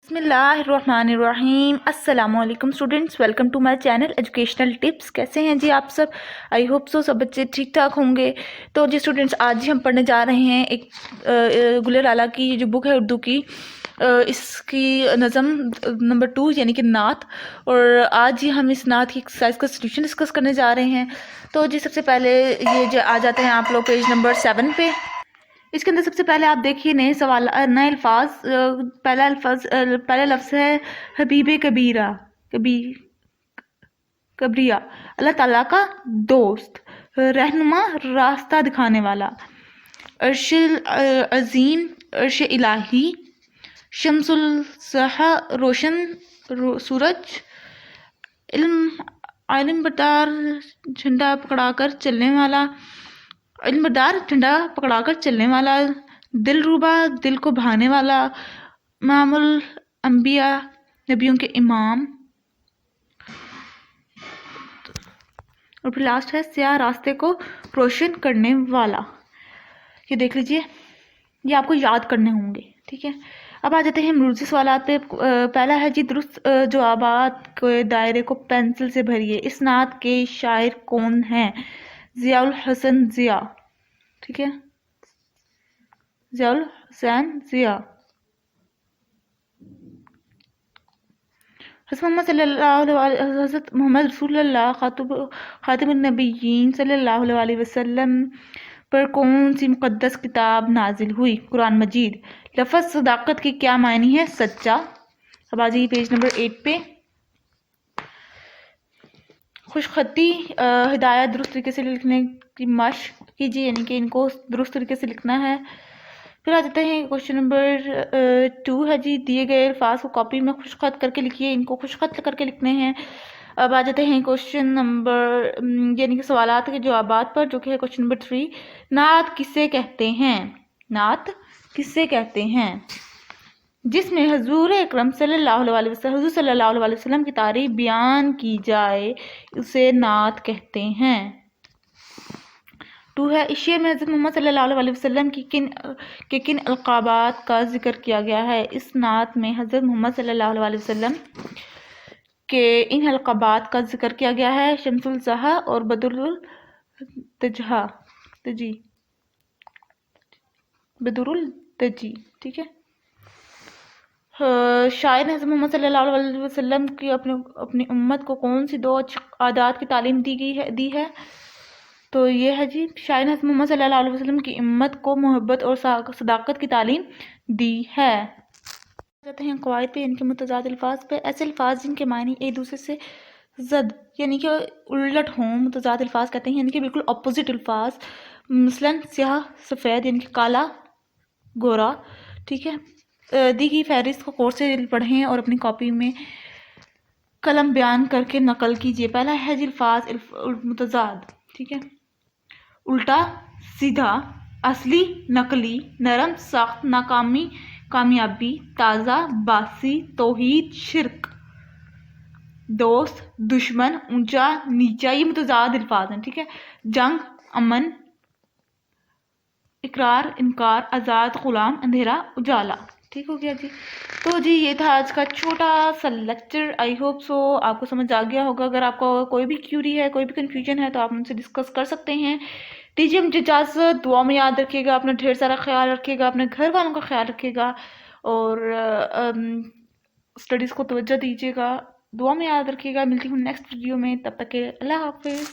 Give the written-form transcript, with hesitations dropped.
بسم اللہ الرحمن الرحیم. السلام علیکم students, welcome to my channel educational tips. کیسے ہیں جی آپ سب؟ آئی ہوپ سو سب بچے ٹھیک ٹھاک ہوں گے. تو جی اسٹوڈنٹس، آج ہی ہم پڑھنے جا رہے ہیں ایک گل لالا کی جو بک ہے اردو کی، اس کی نظم نمبر 2 یعنی کہ نعت. اور آج ہی ہم اس نعت کی ایکسرسائز کا سولوشن ڈسکس کرنے جا رہے ہیں. تو جی سب سے پہلے یہ جو آ جاتے ہیں آپ لوگ پیج نمبر 7 پہ. اس کے اندر سب سے پہلے آپ دیکھیے نئے الفاظ. پہلا لفظ ہے حبیب کبیرہ، کبریا، اللہ تعالیٰ کا دوست، رہنما، راستہ دکھانے والا، عرش عظیم، عرش الہی، شمس الضحیٰ، روشن سورج، علم بردار، جھنڈا پکڑا کر چلنے والا، علم بردار جھنڈا پکڑا کر چلنے والا، دل روبا، دل کو بھانے والا، امام الانبیاء، نبیوں کے امام. اور پھر لاسٹ ہے سیاہ راستے کو روشن کرنے والا. یہ دیکھ لیجئے، یہ آپ کو یاد کرنے ہوں گے. ٹھیک ہے، اب آ جاتے ہیں موضوعی سوالات پہ. پہلا ہے جی درست جوابات کے دائرے کو پینسل سے بھریے. اس نعت کے شاعر کون ہیں؟ ضیاء الحسن ضیاء. ٹھیک ہے، ضیاء الحسین ضیاء. حضرت محمد رسول اللہ خاتم النبیین صلی اللہ علیہ وسلم پر کون سی مقدس کتاب نازل ہوئی؟ قرآن مجید. لفظ صداقت کی کیا معنی ہے؟ سچا. اب آ جائیے پیج نمبر 8 پہ. خوش خطی ہدایات درست طریقے سے لکھنے کی مشق کیجیے، یعنی کہ ان کو درست طریقے سے لکھنا ہے. پھر آ جاتے ہیں کوشچن نمبر 2 ہے جی دیے گئے الفاظ کو کاپی میں خوش خط کر کے لکھیے. ان کو خوش خط کر کے لکھنے ہیں. اب آ جاتے ہیں کوشچن نمبر یعنی کہ سوالات کے جوابات پر، جو کہ ہے کوشچن نمبر 3. نعت کسے کہتے ہیں؟ نعت کسے کہتے ہیں؟ جس میں حضور اکرم صلی اللہ علیہ وسلم کی تعریف بیان کی جائے اسے نعت کہتے ہیں. 2 ہے اس شعر میں حضرت محمد صلی اللہ علیہ وسلم کی کن القابات کا ذکر کیا گیا ہے؟ اس نعت میں حضرت محمد صلی اللہ علیہ وسلم کے ان القابات کا ذکر کیا گیا ہے: شمس الضحیٰ اور بدر التجی. ٹھیک ہے، شاعر نے حضرت محمد صلی اللہ علیہ وسلم کی اپنی امت کو کون سی 2 عادات کی تعلیم دی ہے؟ تو یہ ہے جی، شاعر نے حضرت محمد صلی اللہ علیہ وسلم کی امت کو محبت اور صداقت کی تعلیم دی ہے. جاتے ہیں قواعد پہ، یعنی کہ متضاد الفاظ پہ. ایسے الفاظ جن کے معنی ایک دوسرے سے ضد یعنی کہ الٹ ہوں، متضاد الفاظ کہتے ہیں، یعنی کہ بالکل اپوزٹ الفاظ. مثلاً سیاہ سفید یعنی کہ کالا گورا. ٹھیک ہے، دی گئی فہرست کو غور سے پڑھیں اور اپنی کاپی میں قلم بیان کر کے نقل کیجیے. پہلا ہے جی الفاظ متضاد. ٹھیک ہے، الٹا، سیدھا، اصلی، نقلی، نرم، سخت، ناکامی، کامیابی، تازہ، باسی، توحید، شرک، دوست، دشمن، اونچا، نیچا. یہ متضاد الفاظ ہیں. ٹھیک ہے، جنگ، امن، اقرار، انکار، آزاد، غلام، اندھیرا، اجالا. ٹھیک ہو گیا جی. تو جی یہ تھا آج کا چھوٹا سا لیکچر. آئی ہوپ سو آپ کو سمجھ آ گیا ہوگا. اگر آپ کو کوئی بھی کیوری ہے، کوئی بھی کنفیوژن ہے، تو آپ ان سے ڈسکس کر سکتے ہیں. دیجیے مجھے اجازت. دعا میں یاد رکھیے گا، اپنا ڈھیر سارا خیال رکھیے گا، اپنے گھر والوں کا خیال رکھیے گا، اور اسٹڈیز کو توجہ دیجیے گا. دعا میں یاد رکھیے گا. ملتی ہوں نیکسٹ ویڈیو میں، تب تک کے اللہ حافظ.